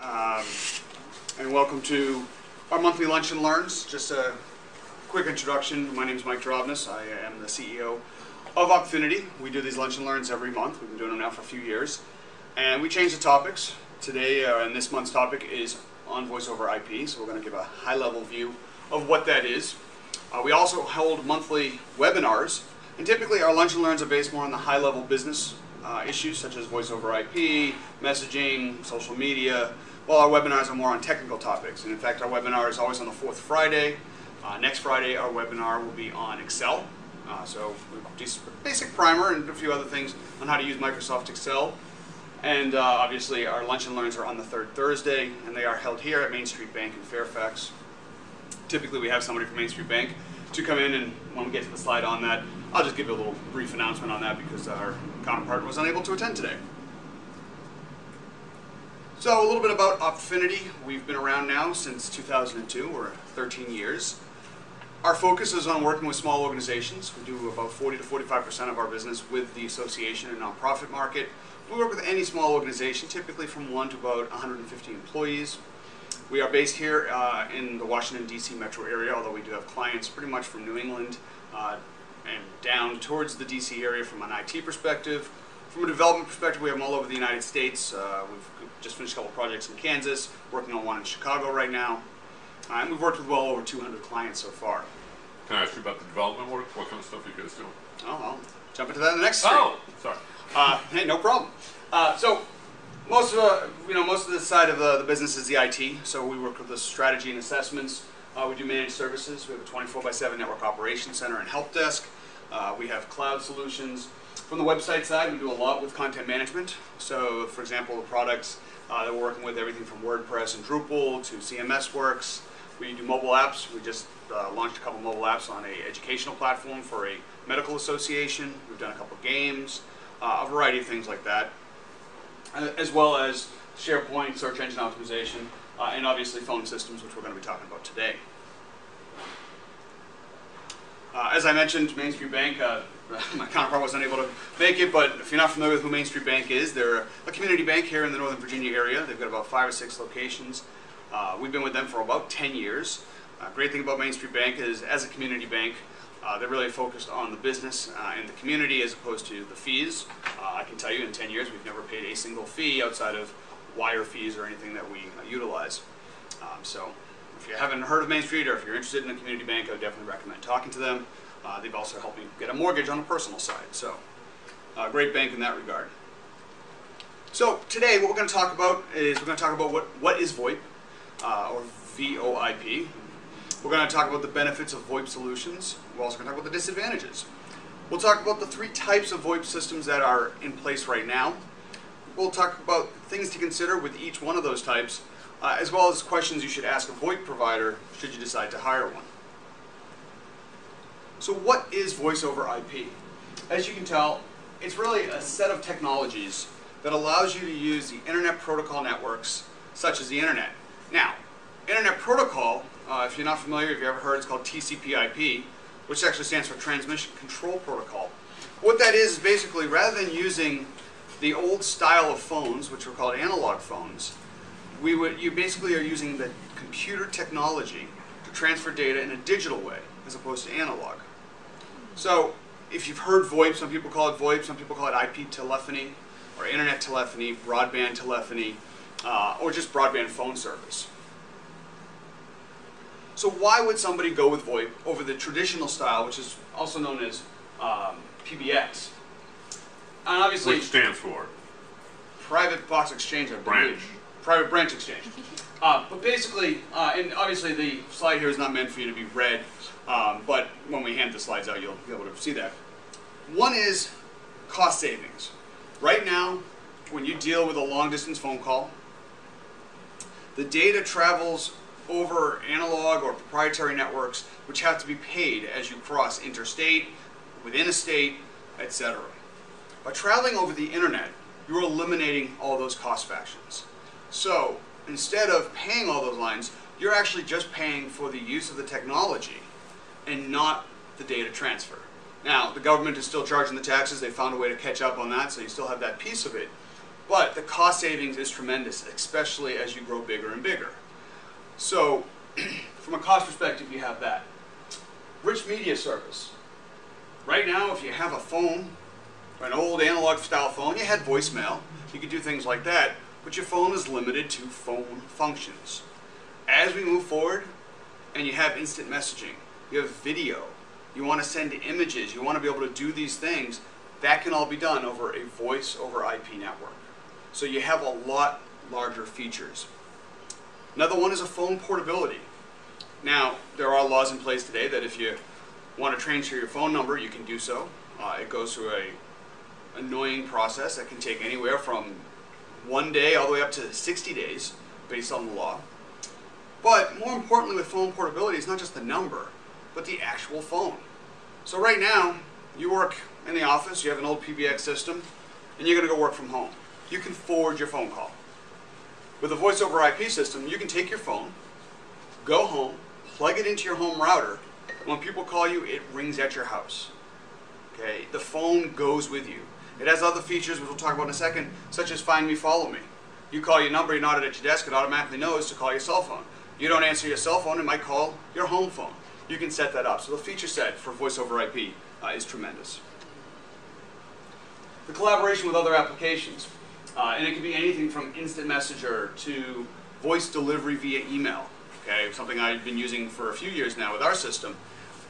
And welcome to our monthly Lunch and Learns. Just a quick introduction. My name is Mike Drobnis. I am the CEO of Opfinity. We do these Lunch and Learns every month. We've been doing them now for a few years. And we change the topics. Today, and this month's topic is on voice over IP, so we're going to give a high-level view of what that is. We also hold monthly webinars, and typically our Lunch and Learns are based more on the high-level business issues such as voice over IP, messaging, social media, while our webinars are more on technical topics. And in fact, our webinar is always on the fourth Friday. Next Friday, our webinar will be on Excel. So we'll do a basic primer and a few other things on how to use Microsoft Excel. And obviously, our Lunch and Learns are on the third Thursday, and they are held here at Main Street Bank in Fairfax. Typically, we have somebody from Main Street Bank to come in, and when we get to the slide on that, I'll just give you a little brief announcement on that because our counterpart was unable to attend today. So a little bit about Opfinity. We've been around now since 2002. We're 13 years. Our focus is on working with small organizations. We do about 40 to 45% of our business with the association and nonprofit market. We work with any small organization, typically from 1 to about 150 employees. We are based here in the Washington, D.C. metro area, although we do have clients pretty much from New England and down towards the D.C. area from an IT perspective. From a development perspective, we have them all over the United States. We've just finished a couple projects in Kansas, working on one in Chicago right now. And we've worked with well over 200 clients so far. Can I ask you about the development work? What kind of stuff you guys do? Oh, I'll jump into that in the next screen. Oh, sorry. Hey, no problem. So most of the side of the business is the IT. So we work with the strategy and assessments. We do managed services. We have a 24/7 network operations center and help desk. We have cloud solutions. From the website side, we do a lot with content management. So, for example, the products that we're working with, everything from WordPress and Drupal to CMS Works. We do mobile apps. We just launched a couple mobile apps on an educational platform for a medical association. We've done a couple games, a variety of things like that, as well as SharePoint, search engine optimization, and obviously phone systems, which we're going to be talking about today. As I mentioned, Main Street Bank, my counterpart was unable to make it, but if you're not familiar with who Main Street Bank is, they're a community bank here in the Northern Virginia area. They've got about 5 or 6 locations. We've been with them for about 10 years. Great thing about Main Street Bank is, as a community bank, they're really focused on the business and the community as opposed to the fees. I can tell you in 10 years we've never paid a single fee outside of wire fees or anything that we utilize. So if you haven't heard of Main Street or if you're interested in a community bank, I would definitely recommend talking to them. They've also helped me get a mortgage on a personal side. So great bank in that regard. So today what we're going to talk about is what is Voip, or VoIP. We're going to talk about the benefits of VoIP solutions. We're also going to talk about the disadvantages. We'll talk about the 3 types of VoIP systems that are in place right now. We'll talk about things to consider with each one of those types, as well as questions you should ask a VoIP provider should you decide to hire one. So what is voice over IP? As you can tell, it's really a set of technologies that allows you to use the Internet Protocol networks, such as the Internet. Now, Internet Protocol, if you're not familiar, if you've ever heard, it's called TCP/IP, which actually stands for Transmission Control Protocol. What that is basically, rather than using the old style of phones, which were called analog phones, you basically are using the computer technology to transfer data in a digital way, as opposed to analog. So, if you've heard VoIP, some people call it VoIP, some people call it IP telephony, or internet telephony, broadband telephony, or just broadband phone service. So why would somebody go with VoIP over the traditional style, which is also known as PBX? And obviously, which stands for? Private Box Exchange, I believe. Branch. Private Branch Exchange. But basically, and obviously the slide here is not meant for you to be read, but when we hand the slides out, you'll be able to see that. One is cost savings. Right now, when you deal with a long-distance phone call, the data travels over analog or proprietary networks, which have to be paid as you cross interstate, within a state, etc. By traveling over the internet, you're eliminating all those cost factions. So, instead of paying all those lines, you're actually just paying for the use of the technology and not the data transfer. Now, the government is still charging the taxes. They found a way to catch up on that, so you still have that piece of it. But the cost savings is tremendous, especially as you grow bigger and bigger. So from a cost perspective, you have that. Rich media service. Right now, if you have a phone, or an old analog style phone, you had voicemail, you could do things like that, but your phone is limited to phone functions. As we move forward, and you have instant messaging, you have video, you want to send images, you want to be able to do these things, that can all be done over a voice over IP network. So you have a lot larger features. Another one is a phone portability. Now, there are laws in place today that if you want to transfer your phone number, you can do so. It goes through a annoying process that can take anywhere from 1 day all the way up to 60 days based on the law. But more importantly with phone portability is not just the number, but the actual phone. So right now, you work in the office, you have an old PBX system, and you're going to go work from home. You can forward your phone call. With a voice over IP system, you can take your phone, go home, plug it into your home router. When people call you, it rings at your house. Okay? The phone goes with you. It has other features, which we'll talk about in a second, such as Find Me, Follow Me. You call your number, you're not at your desk, it automatically knows to call your cell phone. You don't answer your cell phone, it might call your home phone. You can set that up. So the feature set for voice over IP is tremendous. The collaboration with other applications. And it can be anything from instant messenger to voice delivery via email. Okay, something I've been using for a few years now with our system.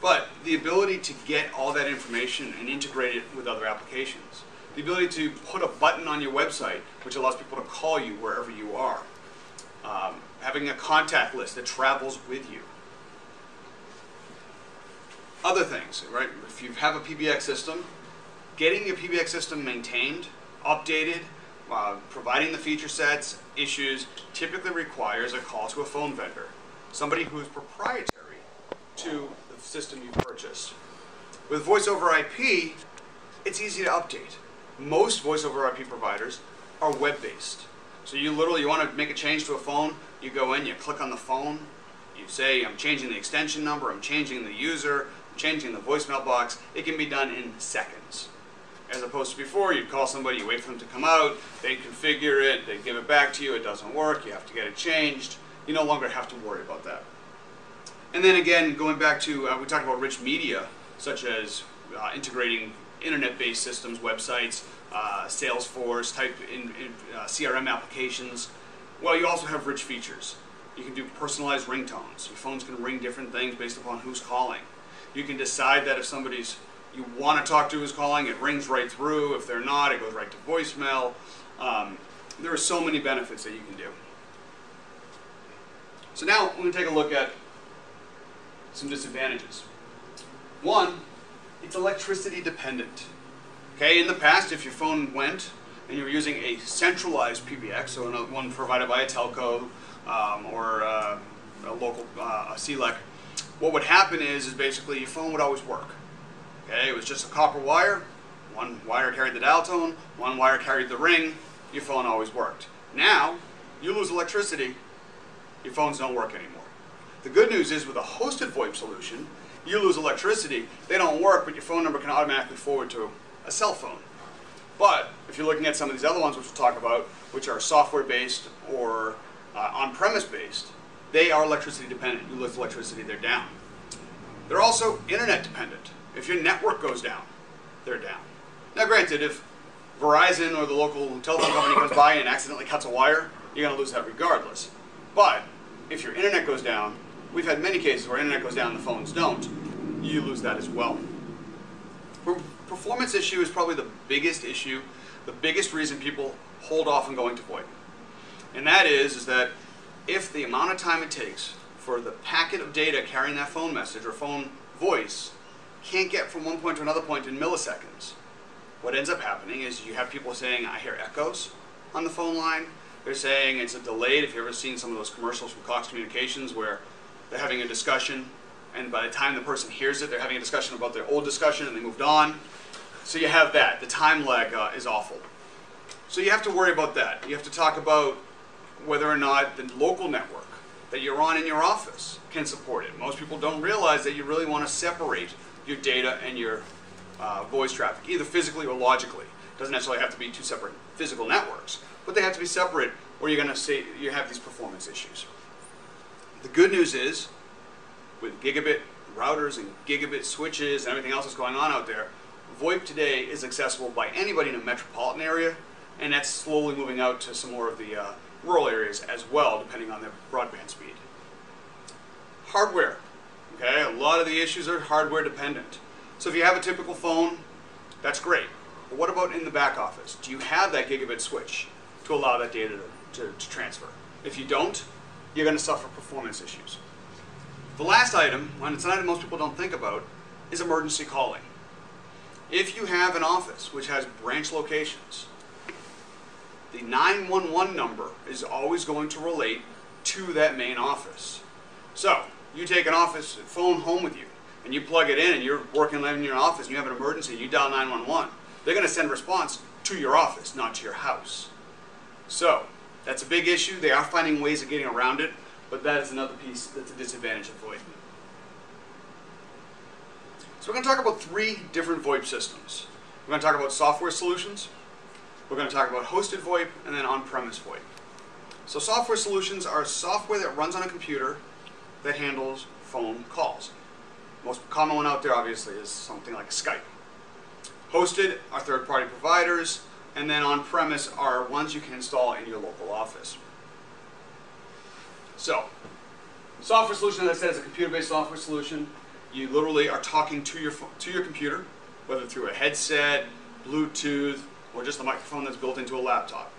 But the ability to get all that information and integrate it with other applications. The ability to put a button on your website which allows people to call you wherever you are. Having a contact list that travels with you. Other things, right? If you have a PBX system, getting your PBX system maintained, updated, providing the feature sets, issues, typically requires a call to a phone vendor. Somebody who is proprietary to the system you've purchased. With voice over IP, it's easy to update. Most voice over IP providers are web-based. So you want to make a change to a phone, you go in, you click on the phone, you say, I'm changing the extension number, I'm changing the user, I'm changing the voicemail box. It can be done in seconds. As opposed to before, you'd call somebody, you wait for them to come out, they configure it, they give it back to you, it doesn't work, you have to get it changed. You no longer have to worry about that. And then again, going back to, we talked about rich media, such as integrating internet-based systems, websites, Salesforce, type in CRM applications. Well, you also have rich features. You can do personalized ringtones. Your phone's going to ring different things based upon who's calling. You can decide that if somebody's you want to talk to who's calling, it rings right through. If they're not, it goes right to voicemail. There are so many benefits that you can do. So now we're going to take a look at some disadvantages. One, it's electricity dependent. Okay, in the past, if your phone went and you were using a centralized PBX, so one provided by a telco or a local CLEC, what would happen is basically your phone would always work. Okay, it was just a copper wire. One wire carried the dial tone, one wire carried the ring. Your phone always worked. Now, you lose electricity, your phones don't work anymore. The good news is with a hosted VoIP solution, you lose electricity, they don't work, but your phone number can automatically forward to a cell phone. But if you're looking at some of these other ones which we'll talk about, which are software-based or on-premise based, they are electricity dependent. You lose electricity, they're down. They're also internet dependent. If your network goes down, they're down. Now granted, if Verizon or the local telephone company comes by and accidentally cuts a wire, you're going to lose that regardless. But if your internet goes down, we've had many cases where internet goes down and the phones don't, you lose that as well. Performance issue is probably the biggest issue, the biggest reason people hold off on going to VoIP. And that is that if the amount of time it takes for the packet of data carrying that phone message or phone voice can't get from one point to another point in milliseconds, what ends up happening is you have people saying, I hear echoes on the phone line. They're saying it's a delayed. If you've ever seen some of those commercials from Cox Communications where they're having a discussion and by the time the person hears it, they're having a discussion about their old discussion and they moved on. So you have that. The time lag is awful. So you have to worry about that. You have to talk about whether or not the local network that you're on in your office can support it. Most people don't realize that you really want to separate your data and your voice traffic, either physically or logically. Doesn't necessarily have to be two separate physical networks, but they have to be separate, or you're going to say you have these performance issues. The good news is, with gigabit routers and gigabit switches and everything else that's going on out there, Voip today is accessible by anybody in a metropolitan area, and that's slowly moving out to some more of the rural areas as well, depending on their broadband speed. Hardware. Okay, a lot of the issues are hardware dependent. So if you have a typical phone, that's great. But what about in the back office? Do you have that gigabit switch to allow that data to transfer? If you don't, you're going to suffer performance issues. The last item, and it's an item most people don't think about, is emergency calling. If you have an office which has branch locations, the 911 number is always going to relate to that main office. So, you take an office phone home with you, and you plug it in, and you're working in your office, and you have an emergency, and you dial 911. They're going to send a response to your office, not to your house. So, that's a big issue. They are finding ways of getting around it, but that is another piece that's a disadvantage of Voip. So we're going to talk about three different Voip systems. We're going to talk about software solutions, we're going to talk about hosted Voip, and then on-premise Voip. So software solutions are software that runs on a computer that handles phone calls. Most common one out there, obviously, is something like Skype. Hosted are third-party providers, and then on-premise are ones you can install in your local office. So, software solution, as I said, is a computer-based software solution. You literally are talking to your computer, whether through a headset, Bluetooth, or just a microphone that's built into a laptop.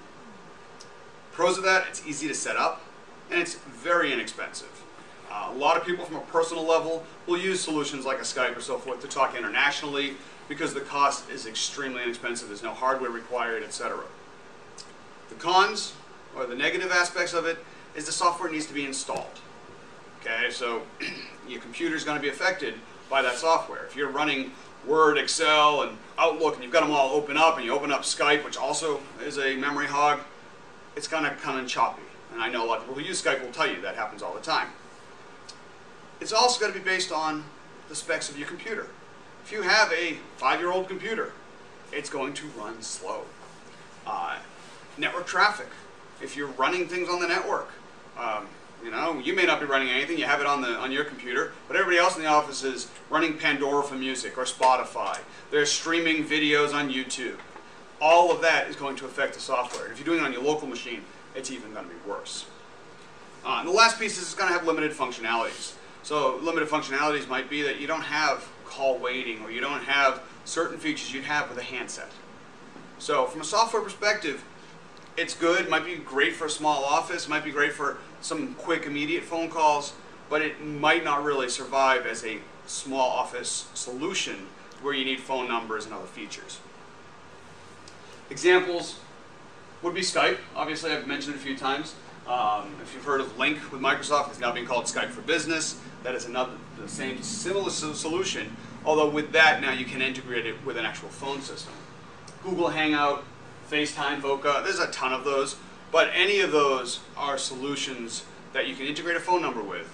Pros of that, it's easy to set up, and it's very inexpensive. A lot of people from a personal level will use solutions like a Skype or so forth to talk internationally because the cost is extremely inexpensive. There's no hardware required, etc. The cons, or the negative aspects of it, is the software needs to be installed. Okay, so your computer is going to be affected by that software. If you're running Word, Excel, and Outlook, and you've got them all open up, and you open up Skype, which also is a memory hog, it's going to come in choppy. And I know a lot of people who use Skype will tell you that happens all the time. It's also going to be based on the specs of your computer. If you have a 5-year-old computer, it's going to run slow. Network traffic. If you're running things on the network, you may not be running anything. You have it on your computer, but everybody else in the office is running Pandora for music or Spotify. They're streaming videos on YouTube. All of that is going to affect the software. And if you're doing it on your local machine, it's even going to be worse. And the last piece is it's going to have limited functionalities. So limited functionalities might be that you don't have call waiting, or you don't have certain features you'd have with a handset. So from a software perspective, it's good. It might be great for a small office. It might be great for some quick, immediate phone calls, but it might not really survive as a small office solution where you need phone numbers and other features. Examples would be Skype. Obviously, I've mentioned it a few times. If you've heard of Link with Microsoft, it's now being called Skype for Business. That is the same similar solution, although with that now you can integrate it with an actual phone system. Google Hangout, FaceTime, Voca, there's a ton of those, but any of those are solutions that you can integrate a phone number with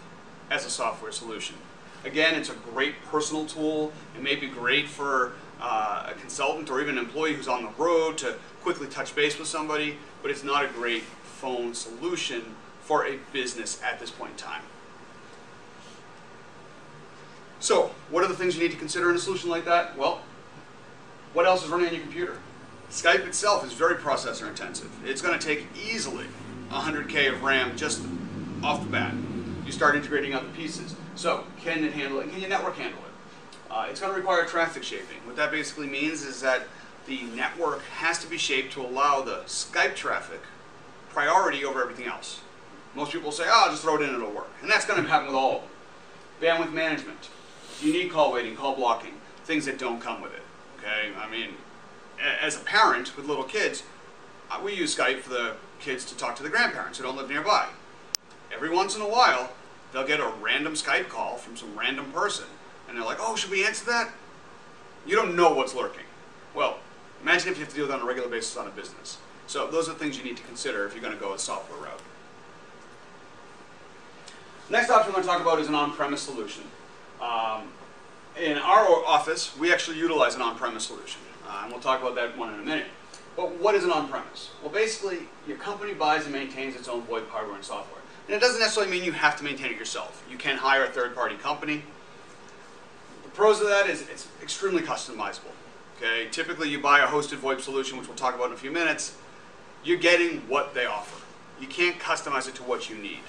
as a software solution. Again, it's a great personal tool. It may be great for a consultant or even an employee who's on the road to quickly touch base with somebody, but it's not a great phone solution for a business at this point in time. So, what are the things you need to consider in a solution like that? Well, what else is running on your computer? Skype itself is very processor intensive. It's going to take easily 100K of RAM just off the bat. You start integrating other pieces. So, can it handle it? Can your network handle it? It's going to require traffic shaping. What that basically means is that the network has to be shaped to allow the Skype traffic priority over everything else. Most people say, oh, just throw it in and it'll work. And that's going to happen with all of them. Bandwidth management. You need call waiting, call blocking, things that don't come with it. Okay, I mean, as a parent with little kids, we use Skype for the kids to talk to the grandparents who don't live nearby. Every once in a while, they'll get a random Skype call from some random person, and they're like, oh, should we answer that? You don't know what's lurking. Well, imagine if you have to deal with that on a regular basis on a business. So those are things you need to consider if you're going to go a software route. Next option we're going to talk about is an on-premise solution. In our office, we actually utilize an on-premise solution. and we'll talk about that one in a minute. But what is an on-premise? Well, basically, your company buys and maintains its own VoIP hardware and software. And it doesn't necessarily mean you have to maintain it yourself. You can hire a third-party company. The pros of that is it's extremely customizable. Okay? Typically, you buy a hosted VoIP solution, which we'll talk about in a few minutes. You're getting what they offer. You can't customize it to what you need.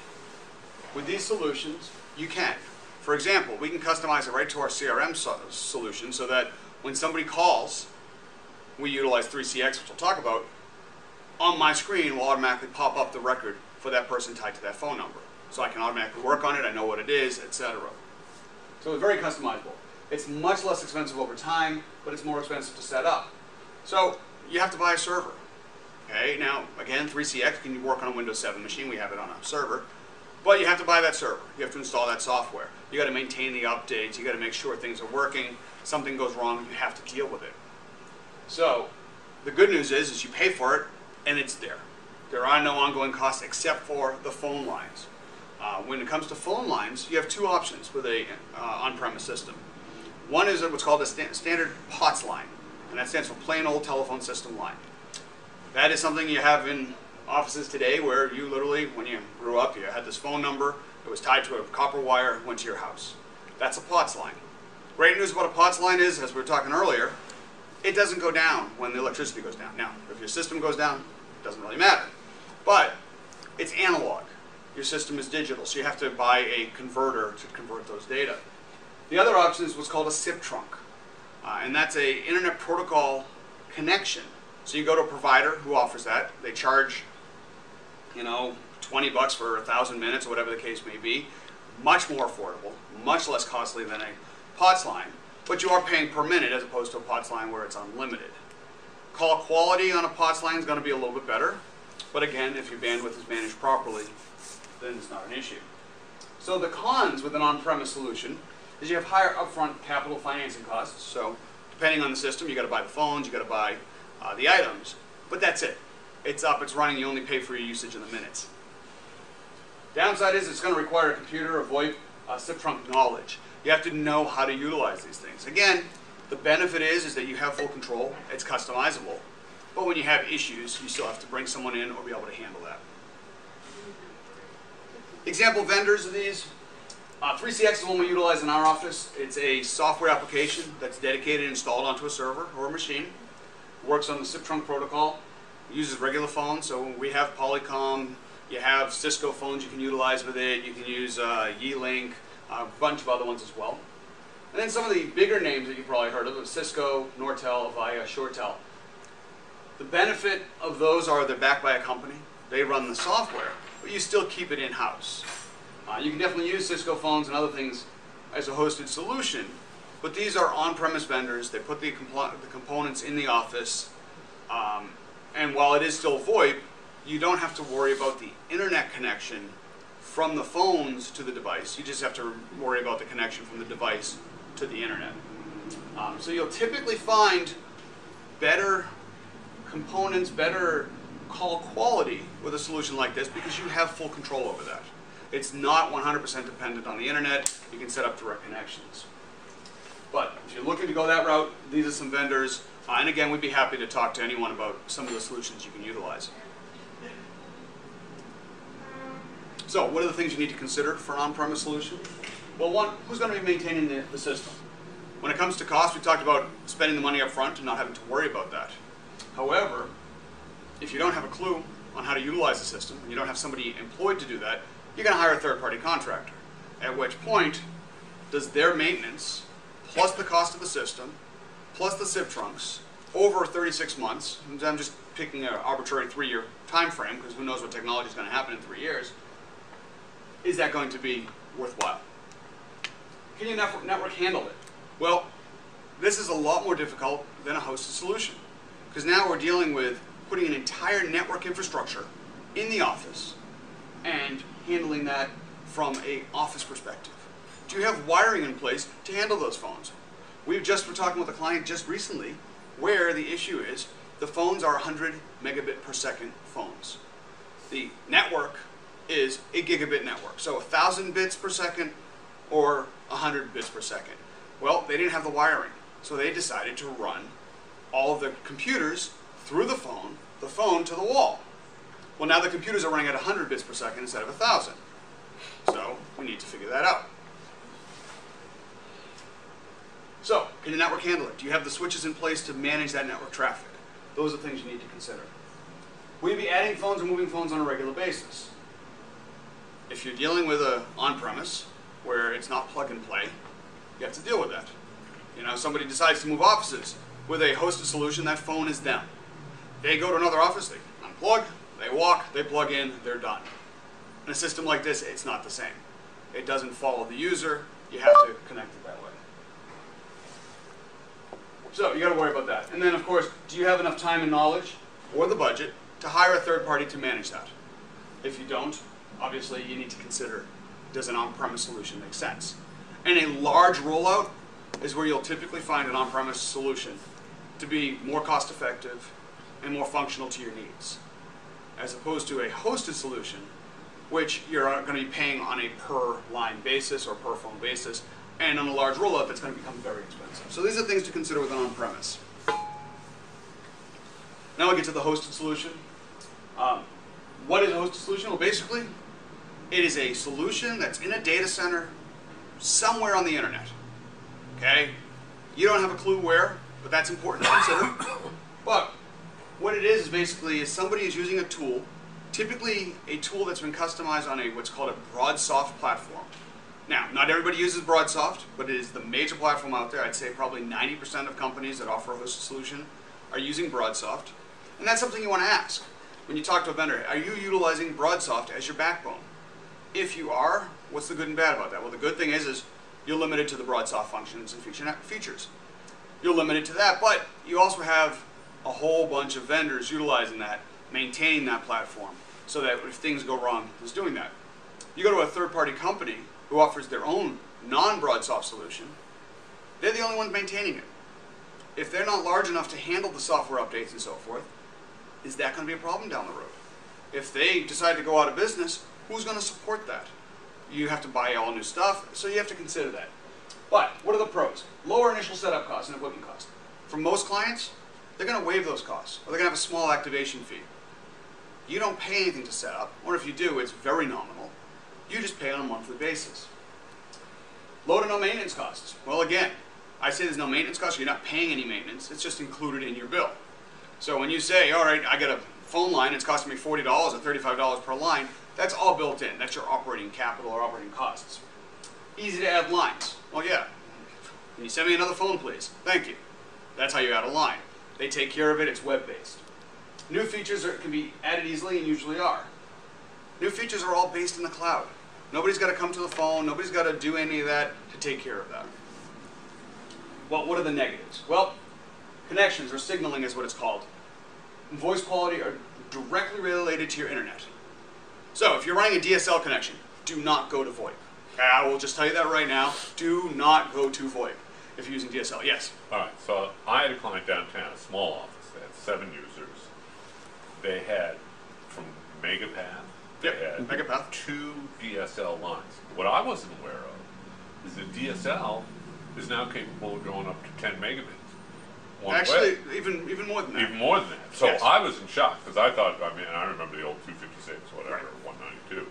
With these solutions, you can. For example, we can customize it right to our CRM solution so that when somebody calls, we utilize 3CX, which we'll talk about, on my screen will automatically pop up the record for that person tied to that phone number. So I can automatically work on it, I know what it is, etc. So it's very customizable. It's much less expensive over time, but it's more expensive to set up. So you have to buy a server. Okay, now again, 3CX can work on a Windows 7 machine, we have it on a server, but you have to buy that server. You have to install that software. You got to maintain the updates, you got to make sure things are working. Something goes wrong, you have to deal with it. So the good news is you pay for it and it's there. There are no ongoing costs except for the phone lines. When it comes to phone lines, you have two options with a on-premise system. One is what's called a standard POTS line, and that stands for plain old telephone system line. That is something you have in offices today where you literally, when you grew up, you had this phone number, it was tied to a copper wire, went to your house. That's a POTS line. Great news about a POTS line is, as we were talking earlier, it doesn't go down when the electricity goes down. Now, if your system goes down, it doesn't really matter. But it's analog. Your system is digital, so you have to buy a converter to convert those data. The other option is what's called a SIP trunk, and that's an internet protocol connection. So you go to a provider who offers that. They charge, you know, $20 for 1,000 minutes or whatever the case may be. Much more affordable, much less costly than a POTS line, but you are paying per minute as opposed to a POTS line where it's unlimited. Call quality on a POTS line is going to be a little bit better, but again, if your bandwidth is managed properly, then it's not an issue. So the cons with an on-premise solution is you have higher upfront capital financing costs. So depending on the system, you got to buy the phones, you got to buy the items, but that's it. It's up, it's running, you only pay for your usage in the minutes. Downside is it's going to require a computer, a VoIP, SIP trunk knowledge. You have to know how to utilize these things. Again, the benefit is that you have full control, it's customizable, but when you have issues, you still have to bring someone in or be able to handle that. Example vendors of these, 3CX is one we utilize in our office. It's a software application that's dedicated and installed onto a server or a machine. Works on the SIP trunk protocol, uses regular phones, so we have Polycom, you have Cisco phones you can utilize with it, you can use Yeelink, a bunch of other ones as well. And then some of the bigger names that you've probably heard of, Cisco, Nortel, Avaya, ShoreTel. The benefit of those are they're backed by a company, they run the software, but you still keep it in-house. You can definitely use Cisco phones and other things as a hosted solution, but these are on-premise vendors. They put the components in the office, and while it is still VoIP, you don't have to worry about the internet connection from the phones to the device. You just have to worry about the connection from the device to the internet. So you'll typically find better components, better call quality with a solution like this because you have full control over that. It's not 100% dependent on the internet. You can set up direct connections. But if you're looking to go that route, these are some vendors. And again, we'd be happy to talk to anyone about some of the solutions you can utilize. So what are the things you need to consider for an on-premise solution? Well, one, who's going to be maintaining the system? When it comes to cost, we talked about spending the money up front and not having to worry about that. However, if you don't have a clue on how to utilize the system, and you don't have somebody employed to do that, you're going to hire a third-party contractor. At which point, does their maintenance, plus the cost of the system, plus the SIP trunks, over 36 months, and I'm just picking an arbitrary 3-year time frame, because who knows what technology is going to happen in 3 years, is that going to be worthwhile? Can your network handle it? Well, this is a lot more difficult than a hosted solution, because now we're dealing with putting an entire network infrastructure in the office and handling that from an office perspective. Do you have wiring in place to handle those phones? We were talking with a client just recently where the issue is the phones are 100 megabit per second phones. The network is a gigabit network, so 1,000 bits per second or 100 bits per second. Well, they didn't have the wiring, so they decided to run all of the computers through the phone to the wall. Well, now the computers are running at 100 bits per second instead of 1,000. So we need to figure that out. So, can the network handle it? Do you have the switches in place to manage that network traffic? Those are things you need to consider. Will you be adding phones and moving phones on a regular basis? If you're dealing with an on-premise where it's not plug and play, you have to deal with that. You know, somebody decides to move offices. With a hosted solution, that phone is them. They go to another office, they unplug, they walk, they plug in, they're done. In a system like this, it's not the same. It doesn't follow the user. You have to connect it that way. So you got to worry about that. And then, of course, do you have enough time and knowledge or the budget to hire a third party to manage that? If you don't, obviously you need to consider, does an on-premise solution make sense? And a large rollout is where you'll typically find an on-premise solution to be more cost-effective and more functional to your needs, as opposed to a hosted solution, which you're going to be paying on a per-line basis or per-phone basis, and on a large rollout, that's going to become very expensive. So these are things to consider with an on-premise. Now we get to the hosted solution. What is a hosted solution? Well, basically, it is a solution that's in a data center somewhere on the internet. Okay? You don't have a clue where, but that's important to consider. But what it is basically is somebody is using a tool, typically a tool that's been customized on what's called a BroadSoft platform. Now, not everybody uses BroadSoft, but it is the major platform out there. I'd say probably 90% of companies that offer a hosted solution are using BroadSoft. And that's something you want to ask. When you talk to a vendor, are you utilizing BroadSoft as your backbone? If you are, what's the good and bad about that? Well, the good thing is you're limited to the BroadSoft functions and features. You're limited to that, but you also have a whole bunch of vendors utilizing that, maintaining that platform, so that if things go wrong, who's doing that? You go to a third-party company who offers their own non-BroadSoft solution, they're the only ones maintaining it. If they're not large enough to handle the software updates and so forth, is that going to be a problem down the road? If they decide to go out of business, who's going to support that? You have to buy all new stuff, so you have to consider that. But what are the pros? Lower initial setup costs and equipment costs. For most clients, they're going to waive those costs, or they're going to have a small activation fee. You don't pay anything to set up, or if you do, it's very nominal. You just pay on a monthly basis. Low to no maintenance costs. Well, again, I say there's no maintenance costs. You're not paying any maintenance. It's just included in your bill. So when you say, all right, I got a phone line, it's costing me $40 or $35 per line, that's all built in. That's your operating capital or operating costs. Easy to add lines. Well, yeah. Can you send me another phone, please? Thank you. That's how you add a line. They take care of it. It's web-based. New features can be added easily and usually are. New features are all based in the cloud. Nobody's got to come to the phone. Nobody's got to do any of that to take care of that. Well, what are the negatives? Well, connections or signaling is what it's called. Voice quality are directly related to your internet. So if you're running a DSL connection, do not go to Voip. Okay, I will just tell you that right now. Do not go to Voip if you're using DSL. Yes? All right, so I had a client downtown, a small office. They had 7 users. They had, from Megapath, they had Megapath. 2 DSL lines. What I wasn't aware of is that DSL is now capable of going up to 10 megabits. Actually, even more than that. Even more than that. So yes. I was in shock because I thought, I mean, I remember the old 256, whatever, right. or 192.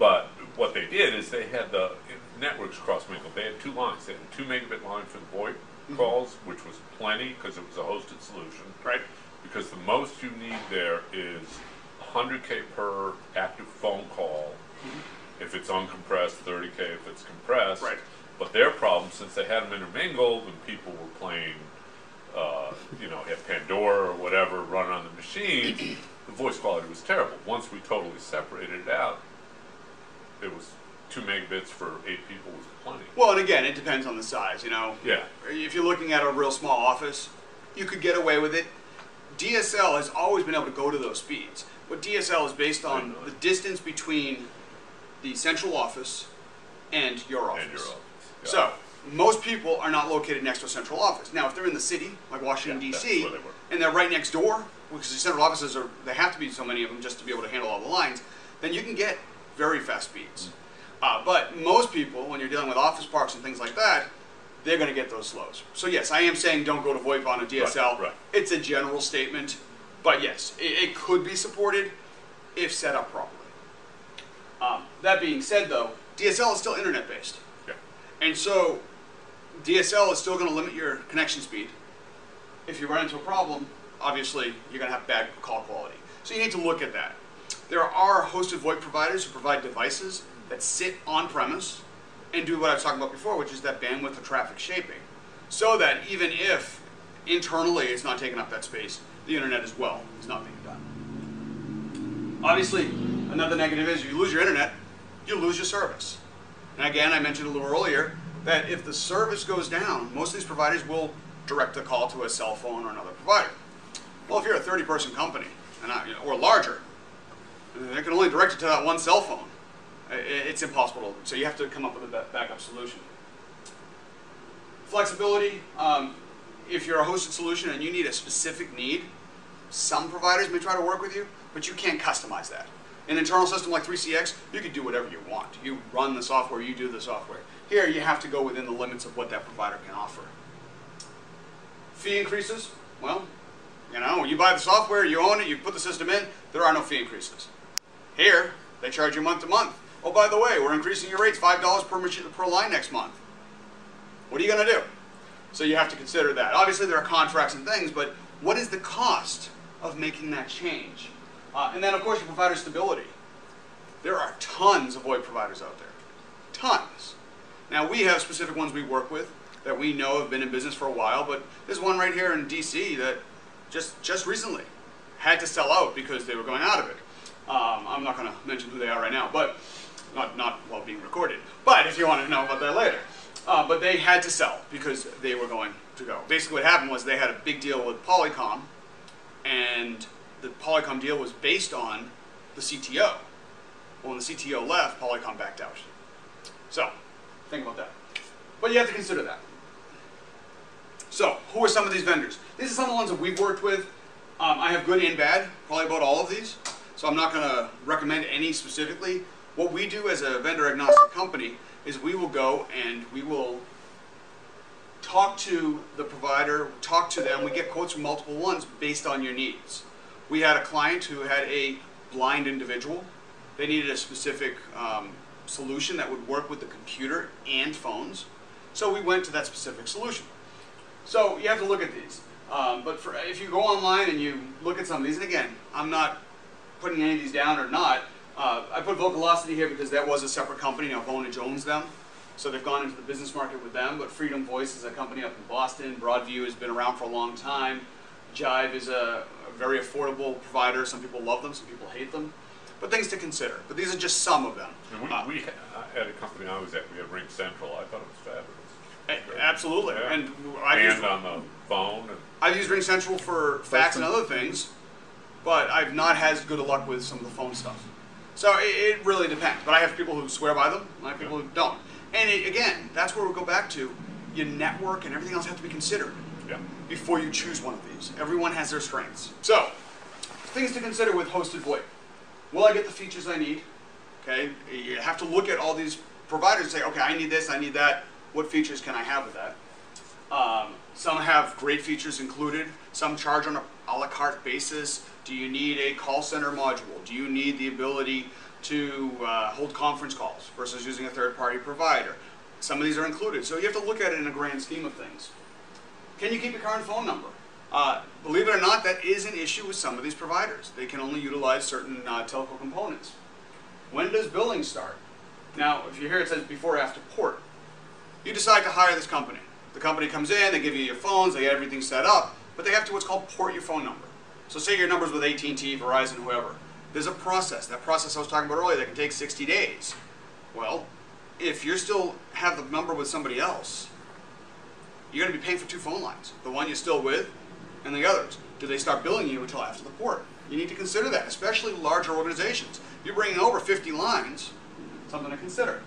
But what they did is they had the networks cross-mingled. They had 2 lines. They had a 2 megabit line for the Voip calls, which was plenty because it was a hosted solution. Right. Because the most you need there is 100K per active phone call. If it's uncompressed, 30K if it's compressed. Right. But their problem, since they had them intermingled and people were playing, you know, had Pandora or whatever running on the machine, the voice quality was terrible. Once we totally separated it out, it was 2 megabits for 8 people was plenty. Well, and again, it depends on the size, you know. Yeah. If you're looking at a real small office, you could get away with it. DSL has always been able to go to those speeds. What DSL is based on the distance between the central office and your office. And your office. Yeah. So, most people are not located next to a central office. Now, if they're in the city, like Washington, D.C., and they're right next door, because the central offices are, they have to be so many of them just to be able to handle all the lines, then you can get very fast speeds. But most people, when you're dealing with office parks and things like that, they're going to get those slows. So yes, I am saying don't go to VoIP on a DSL. Right. It's a general statement, but yes, it could be supported if set up properly. That being said, though, DSL is still internet-based. Yeah. And so DSL is still going to limit your connection speed. If you run into a problem, obviously you're going to have bad call quality. So you need to look at that. There are hosted VoIP providers who provide devices that sit on-premise and do what I was talking about before, which is that bandwidth of traffic shaping. So that even if internally it's not taking up that space, the internet as well is not being done. Obviously, another negative is you lose your internet, you lose your service. And again, I mentioned a little earlier that if the service goes down, most of these providers will direct the call to a cell phone or another provider. Well, if you're a 30-person company or larger, they can only direct it to that one cell phone. It's impossible. So you have to come up with a backup solution. Flexibility. If you're a hosted solution and you need a specific need, some providers may try to work with you, but you can't customize that. An internal system like 3CX, you can do whatever you want. You run the software, you do the software. Here, you have to go within the limits of what that provider can offer. Fee increases, well, you buy the software, you own it, you put the system in, there are no fee increases. Here, they charge you month to month. Oh, by the way, we're increasing your rates $5 per line next month. What are you going to do? So you have to consider that. Obviously, there are contracts and things, but what is the cost of making that change? And then, of course, your provider stability. There are tons of VoIP providers out there. Tons. Now, we have specific ones we work with that we know have been in business for a while, but there's one right here in DC that just recently had to sell out because they were going out of it. I'm not going to mention who they are right now, but not while being recorded. But if you want to know about that later. But they had to sell because they were going to go. Basically what happened was they had a big deal with Polycom, and the Polycom deal was based on the CTO. Well, when the CTO left, Polycom backed out. So, think about that. But you have to consider that. So, who are some of these vendors? These are some of the ones that we've worked with. I have good and bad, probably about all of these. So I'm not going to recommend any specifically. What we do as a vendor agnostic company is we will go and we will talk to the provider, talk to them. We get quotes from multiple ones based on your needs. We had a client who had a blind individual. They needed a specific solution that would work with the computer and phones. So we went to that specific solution. So you have to look at these. But if you go online and you look at some of these, and again, I'm not putting any of these down or not. I put Vocalocity here because that was a separate company. Now Vonage owns them. So they've gone into the business market with them. But Freedom Voice is a company up in Boston. Broadview has been around for a long time. Jive is a very affordable provider. Some people love them, some people hate them. But things to consider. But these are just some of them. And we had a company I was at, we had Ring Central. I thought it was fabulous. Absolutely. Yeah. And on the phone. I've used Ring Central for fax and other things, but I've not had as good a luck with some of the phone stuff. So it really depends. But I have people who swear by them, and I have people who don't. And again, that's where we go back to your network and everything else have to be considered before you choose one of these. Everyone has their strengths. So, things to consider with hosted VoIP. Will I get the features I need? Okay, you have to look at all these providers and say, okay, I need this, I need that. What features can I have with that? Some have great features included. Some charge on a la carte basis. Do you need a call center module? Do you need the ability to hold conference calls versus using a third-party provider? Some of these are included. So you have to look at it in a grand scheme of things. Can you keep your current phone number? Believe it or not, that is an issue with some of these providers. They can only utilize certain telco components. When does billing start? Now, if you hear it says before or after port, you decide to hire this company. The company comes in, they give you your phones, they get everything set up, but they have to what's called port your phone number. So say your number's with AT&T, Verizon, whoever. There's a process. That process I was talking about earlier that can take 60 days. Well, if you still have the number with somebody else, you're going to be paying for two phone lines. The one you're still with and the others. Do they start billing you until after the port? You need to consider that, especially larger organizations. If you're bringing over 50 lines, something to consider.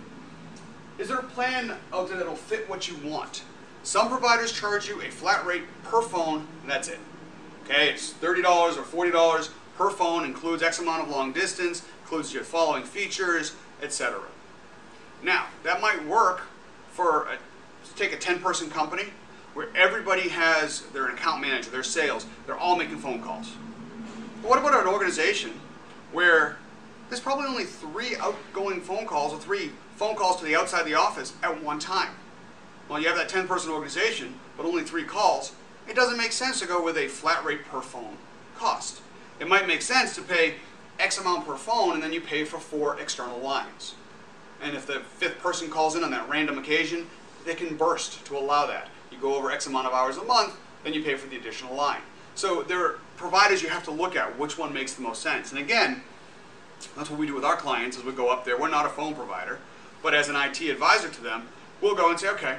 Is there a plan out there that will fit what you want? Some providers charge you a flat rate per phone, and that's it. Okay, it's $30 or $40 per phone, includes X amount of long distance, includes your following features, etc. Now, that might work for a take a 10-person company where everybody has their account manager, their sales, they're all making phone calls. But what about an organization where there's probably only 3 outgoing phone calls or 3 phone calls to the outside of the office at one time? Well, you have that 10-person organization, but only 3 calls. It doesn't make sense to go with a flat rate per phone cost. It might make sense to pay X amount per phone, and then you pay for 4 external lines. And if the 5th person calls in on that random occasion, they can burst to allow that. You go over X amount of hours a month, then you pay for the additional line. So there are providers you have to look at which one makes the most sense. And again, that's what we do with our clients as we go up there. We're not a phone provider, but as an IT advisor to them, we'll go and say, okay,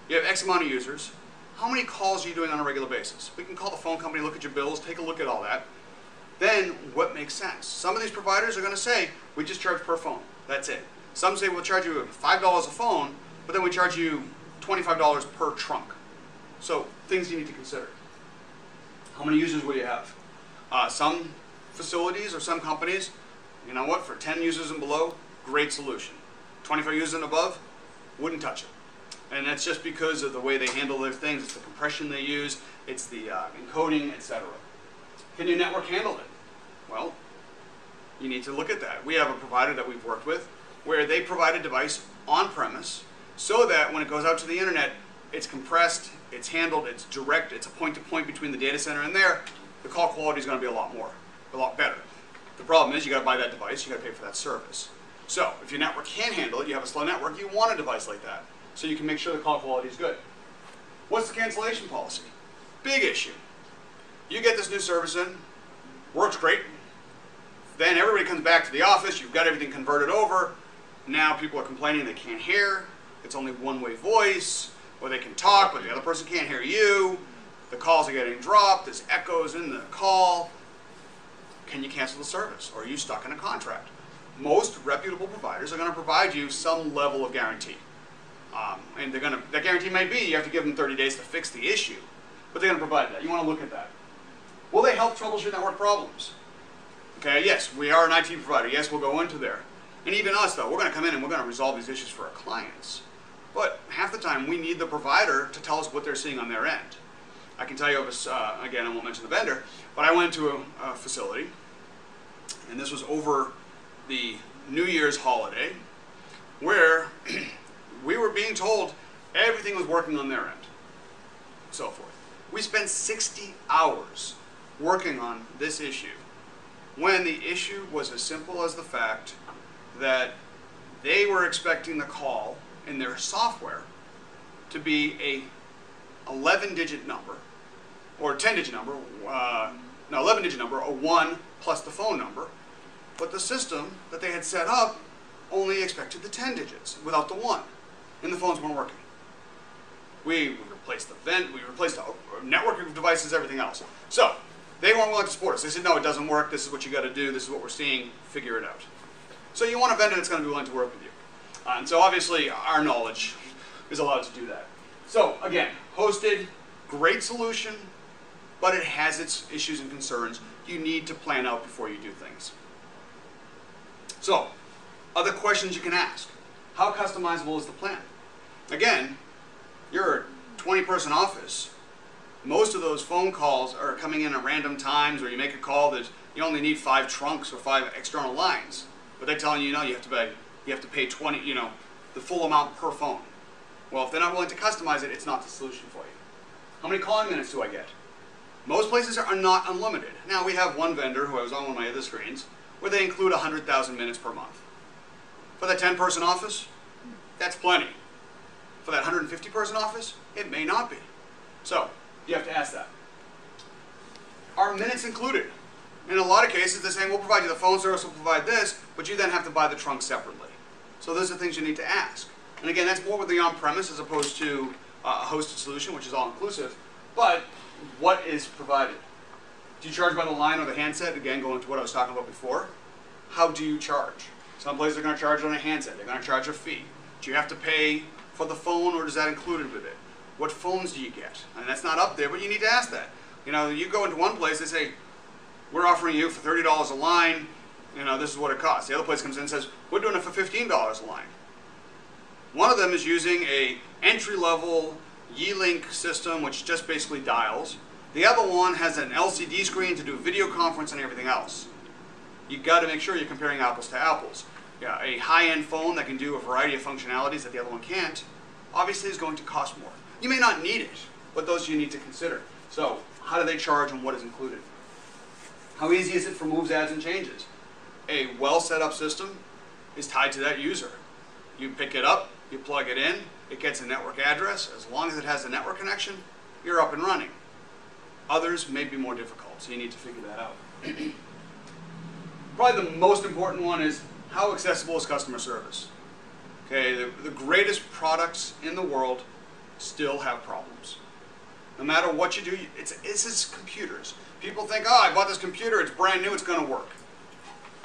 you have X amount of users. How many calls are you doing on a regular basis? We can call the phone company, look at your bills, take a look at all that. Then what makes sense? Some of these providers are going to say, we just charge per phone. That's it. Some say we'll charge you $5 a phone, but then we charge you $25 per trunk. So things you need to consider. How many users will you have? Some facilities or some companies, you know what, for 10 users and below, great solution. 25 users and above, wouldn't touch it. And that's just because of the way they handle their things. It's the compression they use, it's the encoding, etc. Can your network handle it? Well, you need to look at that. We have a provider that we've worked with where they provide a device on-premise so that when it goes out to the internet, it's compressed, it's handled, it's direct, it's a point-to-point between the data center and there. The call quality is going to be a lot better. The problem is you got to buy that device, you got to pay for that service. So if your network can't handle it, you have a slow network, you want a device like that so you can make sure the call quality is good. What's the cancellation policy? Big issue. You get this new service in, works great, then everybody comes back to the office, you've got everything converted over, now people are complaining they can't hear, it's only one-way voice, or they can talk but the other person can't hear you, the calls are getting dropped, there's echoes in the call. Can you cancel the service, or are you stuck in a contract? Most reputable providers are going to provide you some level of guarantee. And that guarantee may be you have to give them 30 days to fix the issue, but they're going to provide that. You want to look at that. Will they help troubleshoot network problems? Okay, yes, we are an IT provider. Yes, we'll go into there. And even us, though, we're going to come in and we're going to resolve these issues for our clients. But half the time, we need the provider to tell us what they're seeing on their end. I can tell you, again, I won't mention the vendor, but I went to a facility, and this was over the New Year's holiday, where we were being told everything was working on their end, so forth. We spent 60 hours working on this issue when the issue was as simple as the fact that they were expecting the call in their software to be a 11-digit number, or a 10-digit number, 11-digit number, a 1 plus the phone number, but the system that they had set up only expected the 10 digits without the 1, and the phones weren't working. We replaced the vent, we replaced the network of devices, everything else. So, they weren't willing to support us. They said, no, it doesn't work, this is what you got to do, this is what we're seeing, figure it out. So you want a vendor that's going to be willing to work with you. And so obviously our knowledge is allowed to do that. So again, hosted, great solution, but it has its issues and concerns. You need to plan out before you do things. So, other questions you can ask. How customizable is the plan? Again, you're a 20-person office. Most of those phone calls are coming in at random times, or you make a call that you only need 5 trunks or 5 external lines. But they're telling you, no, you have to pay 20, the full amount per phone. Well, if they're not willing to customize it, it's not the solution for you. How many calling minutes do I get? Most places are not unlimited. Now, we have one vendor who I was on one of my other screens where they include 100,000 minutes per month. For that 10-person office, that's plenty. For that 150-person office, it may not be. So, you have to ask that. Are minutes included? In a lot of cases, they're saying, we'll provide you the phone service, we'll provide this, but you then have to buy the trunk separately. So those are things you need to ask. And again, that's more with the on-premise as opposed to a hosted solution, which is all-inclusive. But what is provided? Do you charge by the line or the handset? Again, going to what I was talking about before. How do you charge? Some places are going to charge on a handset. They're going to charge a fee. Do you have to pay for the phone, or is that included with it? What phones do you get? And that's not up there, but you need to ask that. You go into one place, they say, we're offering you for $30 a line, this is what it costs. The other place comes in and says, we're doing it for $15 a line. One of them is using a entry-level Yeelink system, which just basically dials. The other one has an LCD screen to do video conference and everything else. You've got to make sure you're comparing apples to apples. Yeah, a high-end phone that can do a variety of functionalities that the other one can't, obviously is going to cost more. You may not need it, but those you need to consider. So, how do they charge and what is included? How easy is it for moves, adds, and changes? A well set up system is tied to that user. You pick it up, you plug it in, it gets a network address. As long as it has a network connection, you're up and running. Others may be more difficult, so you need to figure that out. Probably the most important one is how accessible is customer service? Okay, the greatest products in the world still have problems. No matter what you do, it's just computers. People think, oh, I bought this computer, it's brand new, it's going to work.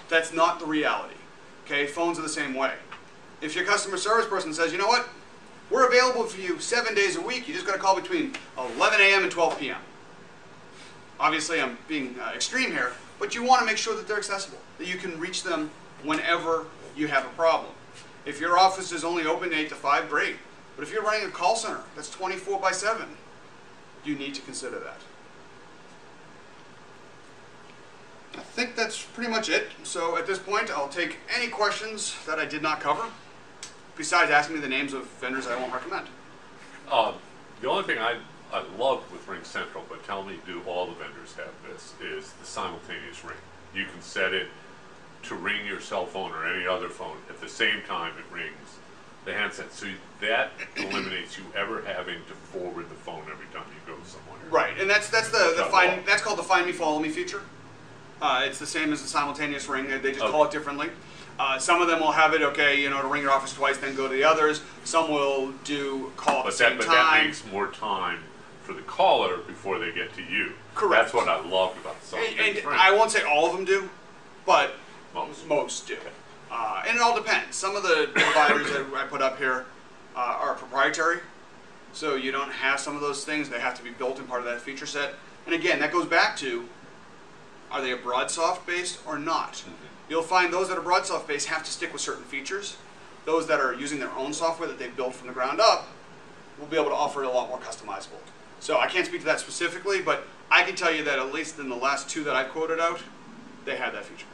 That's not the reality. Okay, phones are the same way. If your customer service person says, you know what, we're available for you 7 days a week, you just got to call between 11 a.m. and 12 p.m. Obviously, I'm being extreme here, but you want to make sure that they're accessible, that you can reach them whenever you have a problem. If your office is only open 8 to 5, great. But if you're running a call center that's 24/7, you need to consider that. I think that's pretty much it. So at this point, I'll take any questions that I did not cover, besides asking me the names of vendors I won't recommend. The only thing I love with Ring Central, but tell me, do all the vendors have this, is the simultaneous ring. You can set it to ring your cell phone or any other phone at the same time it rings the handset. So that eliminates you ever having to forward the phone every time you go somewhere. Right, and that's called the Find Me, Follow Me feature. It's the same as the simultaneous ring. They just call it differently. Some of them will have it, okay, to ring your office twice, then go to the others. Some will do call at the same time. But that makes more time for the caller before they get to you. Correct. That's what I loved about the simultaneous ring. I won't say all of them do, but most do. Okay. And it all depends. Some of the providers that I put up here are proprietary, so you don't have some of those things. They have to be built in part of that feature set. And again, that goes back to, are they a BroadSoft based or not? Mm-hmm. You'll find those that are BroadSoft based have to stick with certain features. Those that are using their own software that they've built from the ground up will be able to offer a lot more customizable. So I can't speak to that specifically, but I can tell you that at least in the last two that I quoted out, they had that feature.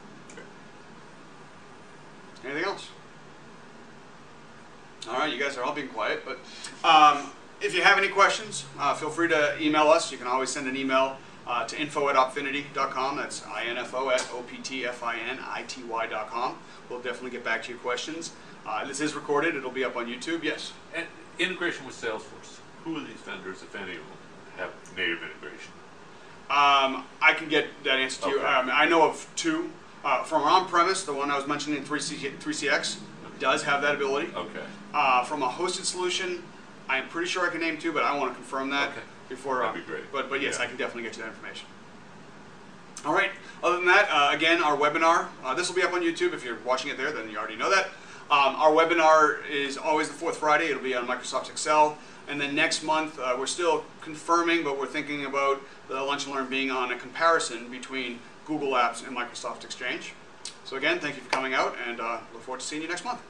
Anything else? All right, you guys are all being quiet, but if you have any questions, feel free to email us. You can always send an email to info@opfinity.com. That's info@optfinity.com. We'll definitely get back to your questions. This is recorded. It'll be up on YouTube. Yes? And integration with Salesforce. Who are these vendors, if any of them, have native integration? I can get that answer to you. I know of two. From on-premise, the one I was mentioning, 3CX, does have that ability. Okay. From a hosted solution, I'm pretty sure I can name two, but I want to confirm that before. That'd be great. But yes, I can definitely get you that information. All right. Other than that, again, our webinar. This will be up on YouTube. If you're watching it there, then you already know that. Our webinar is always the fourth Friday. It'll be on Microsoft Excel. And then next month, we're still confirming, but we're thinking about the Lunch and Learn being on a comparison between Google Apps and Microsoft Exchange. So again, thank you for coming out, and look forward to seeing you next month.